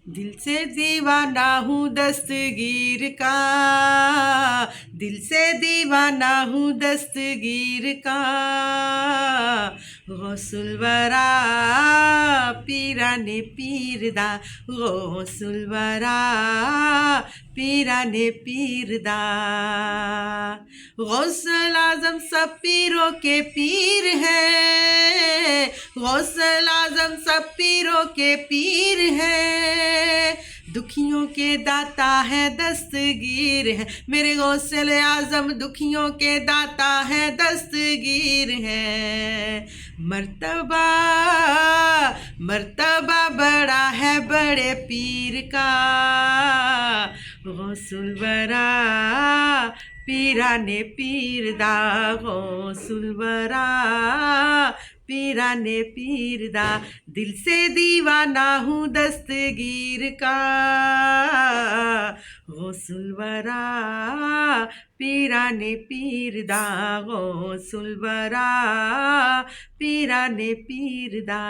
दिल से दीवाना हूँ दस्तगीर का, दिल से दीवाना हूँ दस्तगीर का। गौसुल वरा पीराने पीरदा, गौसुल वरा पीराने पीरदा। गौसल आजम सब पीरों के पीर है, गौसल आजम सब पीरों के पीर है। दुखियों के दाता है दस्तगीर है, मेरे गौसल आजम दुखियों के दाता है दस्तगीर है। मर्तबा मर्तबा बड़ा है बड़े पीर का, गौसुल बरा पीराने पीरदा, गौसुल बरा पीराने पीरदा। दिल से दीवाना हूँ दस्तगीर का, गौसुल बरा पीराने पीरदा, गौसुल बरा पीराने पीरदा।